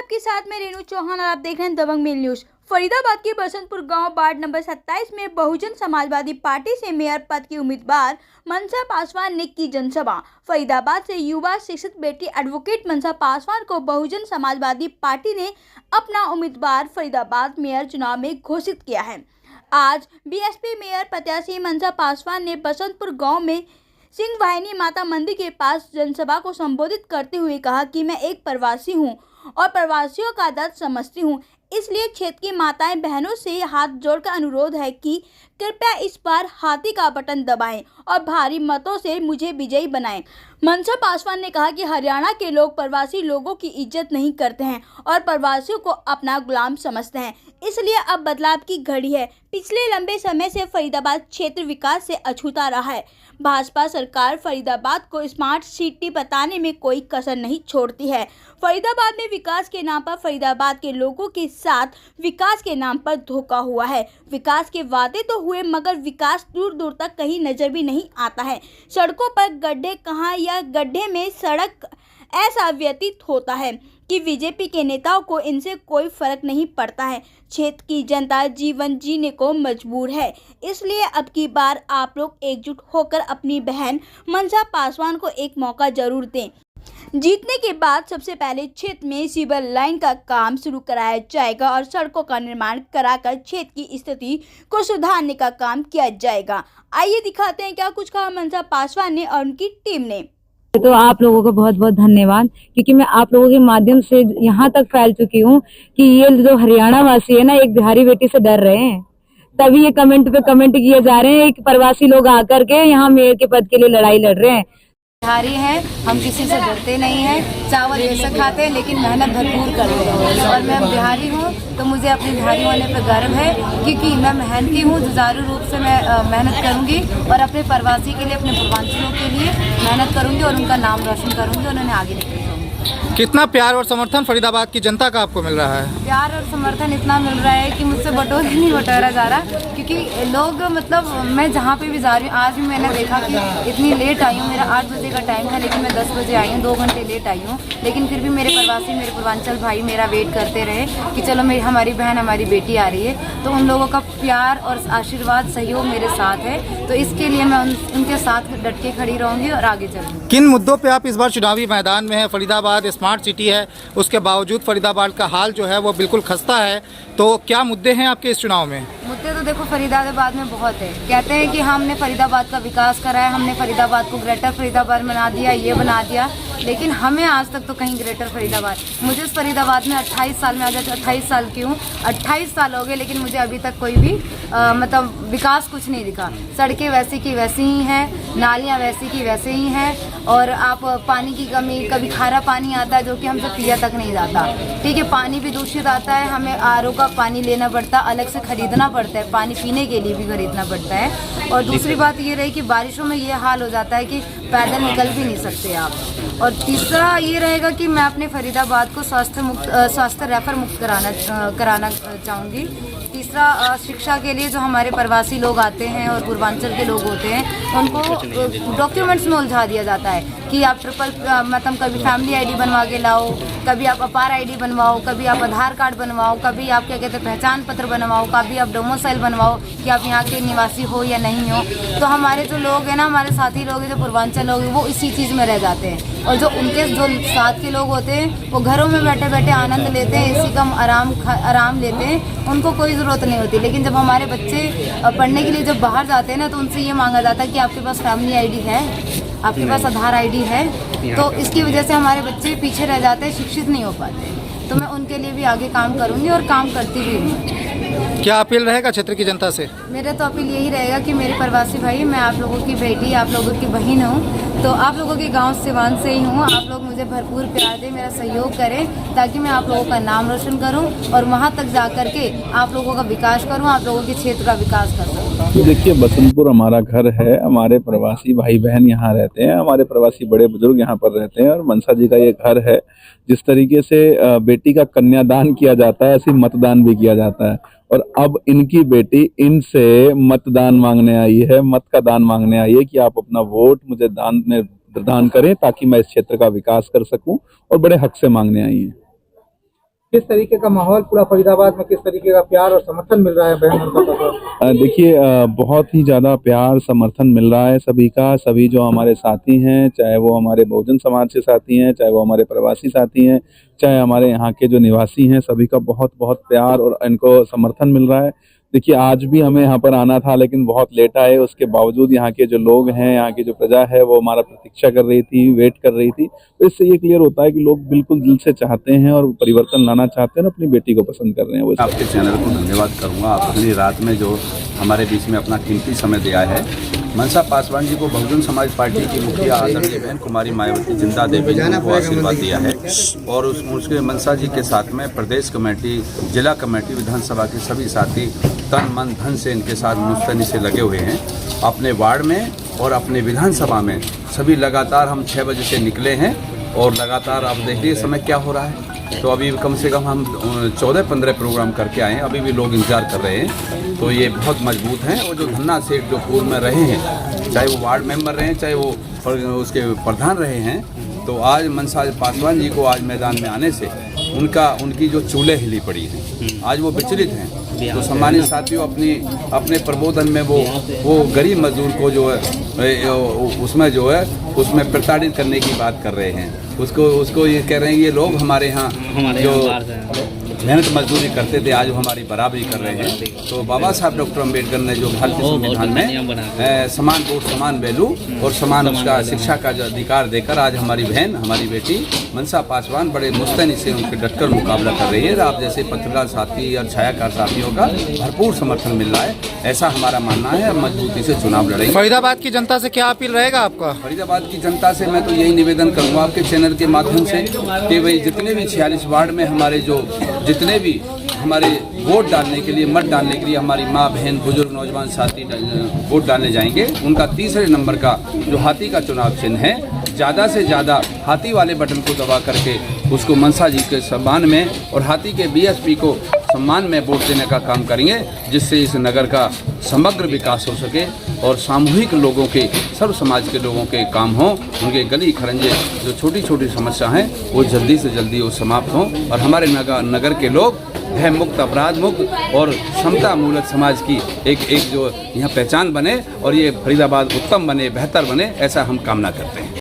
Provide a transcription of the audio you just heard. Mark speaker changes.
Speaker 1: आपके साथ में रेणु चौहान और आप देख रहे हैं दबंग मेल न्यूज। फरीदाबाद के बसंतपुर गांव वार्ड नंबर 27 में बहुजन समाजवादी पार्टी से मेयर पद की उम्मीदवार मनसा पासवान ने की जनसभा। फरीदाबाद से युवा शिक्षित बेटी एडवोकेट मनसा पासवान को बहुजन समाजवादी पार्टी ने अपना उम्मीदवार फरीदाबाद मेयर चुनाव में घोषित किया है। आज बीएसपी मेयर प्रत्याशी मनसा पासवान ने बसंतपुर गाँव में सिंह वाहिनी माता मंदिर के पास जनसभा को संबोधित करते हुए कहा कि मैं एक प्रवासी हूं और प्रवासियों का दर्द समझती हूं, इसलिए क्षेत्र की माताएं बहनों से हाथ जोड़कर अनुरोध है कि कृपया इस बार हाथी का बटन दबाएं और भारी मतों से मुझे विजयी बनाएं। मनसा पासवान ने कहा कि हरियाणा के लोग प्रवासी लोगों की इज्जत नहीं करते हैं और प्रवासियों को अपना गुलाम समझते हैं, इसलिए अब बदलाव की घड़ी है। पिछले लंबे समय से फरीदाबाद क्षेत्र विकास से अछूता रहा है। भाजपा सरकार फरीदाबाद को स्मार्ट सिटी बताने में कोई कसर नहीं छोड़ती है। फरीदाबाद में विकास के नाम पर फरीदाबाद के लोगों के साथ विकास के नाम पर धोखा हुआ है। विकास के वादे तो हुए मगर विकास दूर दूर तक कहीं नजर भी नहीं आता है। सड़कों पर गड्ढे कहाँ या गड्ढे में सड़क ऐसा व्यतीत होता है कि बीजेपी के नेताओं को इनसे कोई फर्क नहीं पड़ता है। क्षेत्र की जनता जीवन जीने को मजबूर है, इसलिए अब की बार आप लोग एकजुट होकर अपनी बहन मनसा पासवान को एक मौका जरूर दें। जीतने के बाद सबसे पहले क्षेत्र में सीवर लाइन का काम शुरू कराया जाएगा और सड़कों का निर्माण कराकर क्षेत्र की स्थिति को सुधारने का काम किया जाएगा। आइए दिखाते हैं क्या कुछ कहा मनसा पासवान ने और उनकी टीम ने।
Speaker 2: तो आप लोगों को बहुत बहुत धन्यवाद, क्योंकि मैं आप लोगों के माध्यम से यहाँ तक फैल चुकी हूँ कि ये जो हरियाणा वासी है ना, एक बिहारी बेटी से डर रहे हैं। तभी ये कमेंट पे कमेंट किए जा रहे हैं कि प्रवासी लोग आकर के यहाँ मेयर के पद के लिए लड़ाई लड़ रहे हैं।
Speaker 3: बिहारी हैं, हम किसी से डरते नहीं हैं। चावल बेशक खाते हैं लेकिन मेहनत भरपूर करते हैं और मैं बिहारी हूँ तो मुझे अपने बिहारी होने पर गर्व है, क्योंकि मैं मेहनती हूँ। जुझारू रूप से मैं मेहनत करूँगी और अपने प्रवासी के लिए, अपने पूर्वांचलों के लिए मेहनत करूँगी और उनका नाम रोशन करूँगी और उन्हें आगे लेकर जाऊँगी।
Speaker 4: कितना प्यार और समर्थन फरीदाबाद की जनता का आपको मिल रहा है?
Speaker 3: प्यार और समर्थन इतना मिल रहा है कि मुझसे बटोरा नहीं बटोरा जा रहा, क्योंकि लोग मतलब मैं जहाँ पे भी जा रही हूँ, आज भी मैंने देखा कि इतनी लेट आई हूँ। मेरा 8 बजे का टाइम था लेकिन मैं 10 बजे आई हूँ, 2 घंटे लेट आई हूँ। लेकिन फिर भी मेरे प्रवासी, मेरे पूर्वांचल भाई मेरा वेट करते रहे कि चलो हमारी बहन, हमारी बेटी आ रही है। तो उन लोगों का प्यार और आशीर्वाद, सहयोग मेरे साथ है, तो इसके लिए मैं उनके साथ डट के खड़ी रहूँगी और आगे चलूँगी।
Speaker 4: किन मुद्दों पे आप इस बार चुनावी मैदान में है? फरीदाबाद स्मार्ट सिटी है, उसके बावजूद फरीदाबाद का हाल जो है वो बिल्कुल खस्ता है, तो क्या मुद्दे हैं आपके इस चुनाव में?
Speaker 3: मुद्दे तो देखो फरीदाबाद में बहुत है। कहते हैं कि हमने फरीदाबाद का विकास करा है, हमने फरीदाबाद को ग्रेटर फरीदाबाद बना दिया, ये बना दिया, लेकिन हमें आज तक तो कहीं ग्रेटर फरीदाबाद, मुझे इस फरीदाबाद में 28 साल में आ जाए, 28 साल की हूँ, 28 साल हो गए लेकिन मुझे अभी तक कोई भी मतलब विकास कुछ नहीं दिखा। सड़कें वैसी की वैसी ही हैं, नालियाँ वैसी की वैसे ही हैं और आप पानी की कमी, कभी खारा पानी आता है जो कि हमसे पिया तक नहीं जाता। ठीक है, पानी भी दूषित आता है, हमें आरओ का पानी लेना पड़ता है, अलग से खरीदना पड़ता है, पानी पीने के लिए भी खरीदना पड़ता है। और दूसरी बात ये रही कि बारिशों में ये हाल हो जाता है कि पैदल निकल भी नहीं सकते आप। और तीसरा ये रहेगा कि मैं अपने फरीदाबाद को स्वास्थ्य रेफर मुक्त कराना चाहूँगी। तीसरा, शिक्षा के लिए जो हमारे प्रवासी लोग आते हैं और पूर्वांचल के लोग होते हैं उनको डॉक्यूमेंट्स में उलझा दिया जाता है कि आप मतलब कभी फैमिली आईडी बनवा के लाओ, कभी आप अपार आईडी बनवाओ, कभी आप आधार कार्ड बनवाओ, कभी आप क्या कहते हैं पहचान पत्र बनवाओ, कभी आप डोमिसाइल बनवाओ कि आप यहाँ के निवासी हो या नहीं हो। तो हमारे जो लोग हैं ना, हमारे साथी लोग हैं, जो पूर्वांचल लोग हैं, वो इसी चीज़ में रह जाते हैं और जो उनके जो साथ के लोग होते हैं वो घरों में बैठे बैठे आनंद लेते हैं, इसी का आराम लेते हैं, उनको कोई ज़रूरत नहीं होती। लेकिन जब हमारे बच्चे पढ़ने के लिए जब बाहर जाते हैं ना, तो उनसे ये मांगा जाता है कि आपके पास फैमिली आईडी है, आपके पास आधार आईडी है। तो इसकी वजह से हमारे बच्चे पीछे रह जाते हैं, शिक्षित नहीं हो पाते। तो मैं उनके लिए भी आगे काम करूंगी और काम करती भी हूँ।
Speaker 4: क्या अपील रहेगा क्षेत्र की जनता से?
Speaker 3: मेरा तो अपील यही रहेगा कि मेरे प्रवासी भाई, मैं आप लोगों की बेटी, आप लोगों की बहन हूँ, तो आप लोगों के गांव सिवान से ही हूँ। आप लोग मुझे भरपूर प्यार दें, मेरा सहयोग करें, ताकि मैं आप लोगों का नाम रोशन करूँ और वहाँ तक जा कर के आप लोगों का विकास करूँ, आप लोगों के क्षेत्र का विकास कर सकूँ।
Speaker 5: तो देखिए, बसंतपुर हमारा घर है, हमारे प्रवासी भाई बहन यहाँ रहते हैं, हमारे प्रवासी बड़े बुजुर्ग यहाँ पर रहते हैं और मनसा जी का ये घर है। जिस तरीके से बेटी का कन्यादान किया जाता है, ऐसे मतदान भी किया जाता है और अब इनकी बेटी इनसे मतदान मांगने आई है, मत का दान मांगने आई है कि आप अपना वोट मुझे दान में प्रदान करें ताकि मैं इस क्षेत्र का विकास कर सकूं, और बड़े हक से मांगने आई है।
Speaker 4: किस तरीके का माहौल पूरा फरीदाबाद में, किस तरीके का प्यार और समर्थन मिल रहा है बहन मनसा पासवान?
Speaker 5: देखिए, बहुत ही ज़्यादा प्यार समर्थन मिल रहा है सभी का। सभी जो हमारे साथी हैं, चाहे वो हमारे बहुजन समाज से साथी हैं, चाहे वो हमारे प्रवासी साथी हैं, चाहे हमारे यहाँ के जो निवासी हैं, सभी का बहुत बहुत प्यार और इनको समर्थन मिल रहा है। देखिए, आज भी हमें यहाँ पर आना था लेकिन बहुत लेट आए। उसके बावजूद यहाँ के जो लोग हैं, यहाँ की जो प्रजा है, वो हमारा प्रतीक्षा कर रही थी, वेट कर रही थी। तो इससे ये क्लियर होता है कि लोग बिल्कुल दिल से चाहते हैं और परिवर्तन लाना चाहते हैं और अपनी बेटी को पसंद कर रहे हैं। वो
Speaker 6: आपके चैनल को धन्यवाद करूंगा। आप अपनी रात में जो हमारे बीच में अपना कीमती समय दिया है। मनसा पासवान जी को बहुजन समाज पार्टी की मुखिया आदरणीय बहन कुमारी मायावती जिंदा देवी जी को आशीर्वाद दिया है और उसके मनसा जी के साथ में प्रदेश कमेटी, जिला कमेटी, विधानसभा के सभी साथी तन मन धन से इनके साथ मुस्तैदी से लगे हुए हैं। अपने वार्ड में और अपने विधानसभा में सभी लगातार हम 6 बजे से निकले हैं और लगातार आप देखिए समय क्या हो रहा है। तो अभी कम से कम हम 14-15 प्रोग्राम करके आए हैं, अभी भी लोग इंतजार कर रहे हैं। तो ये बहुत मजबूत हैं। और जो धन्ना सेठ जो पूर्व में रहे हैं, चाहे वो वार्ड मेंबर रहे हैं, चाहे वो उसके प्रधान रहे हैं, तो आज मनसा पासवान जी को आज मैदान में आने से उनकी जो चूल्हे हिली पड़ी हैं, आज वो विचलित हैं। तो सम्मानित साथियों, अपने प्रबोधन में वो गरीब मजदूर को जो है उसमें प्रताड़ित करने की बात कर रहे हैं। उसको ये कह रहे हैं ये लोग हमारे यहाँ जो मेहनत मजदूरी करते थे, आज वो हमारी बराबरी कर रहे हैं। तो बाबा साहब डॉक्टर अम्बेडकर ने जो भारतीय संविधान में समान वोट, समान वैल्यू और समान उसका शिक्षा का जो अधिकार देकर आज हमारी बहन, हमारी बेटी मनसा पासवान बड़े मुस्तैदी से उनके डटकर मुकाबला कर रही है। आप जैसे पत्रकार साथी और छायाकार साथियों का भरपूर समर्थन मिल रहा है, ऐसा हमारा मानना है। मजबूती से चुनाव लड़ेंगे।
Speaker 4: फरीदाबाद की जनता से क्या अपील रहेगा आपका?
Speaker 6: फरीदाबाद की जनता से मैं तो यही निवेदन करूंगा आपके चैनल के माध्यम से कि भाई जितने भी 46 वार्ड में हमारे जितने भी हमारे वोट डालने के लिए, मत डालने के लिए हमारी माँ, बहन, बुजुर्ग, नौजवान साथी वोट डालने जाएंगे, उनका तीसरे नंबर का जो हाथी का चुनाव चिन्ह है, ज़्यादा से ज़्यादा हाथी वाले बटन को दबा करके उसको मनसा जी के सम्मान में और हाथी के बीएसपी को सम्मान में वोट देने का काम करेंगे, जिससे इस नगर का समग्र विकास हो सके और सामूहिक लोगों के, सर्व समाज के लोगों के काम हों। उनके गली खरंजे जो छोटी छोटी समस्या हैं वो जल्दी से जल्दी वो समाप्त हों और हमारे नगर के लोग भय मुक्त, अपराध मुक्त और समता मूलक समाज की एक जो यहाँ पहचान बने और ये फरीदाबाद उत्तम बने, बेहतर बने, ऐसा हम कामना करते हैं।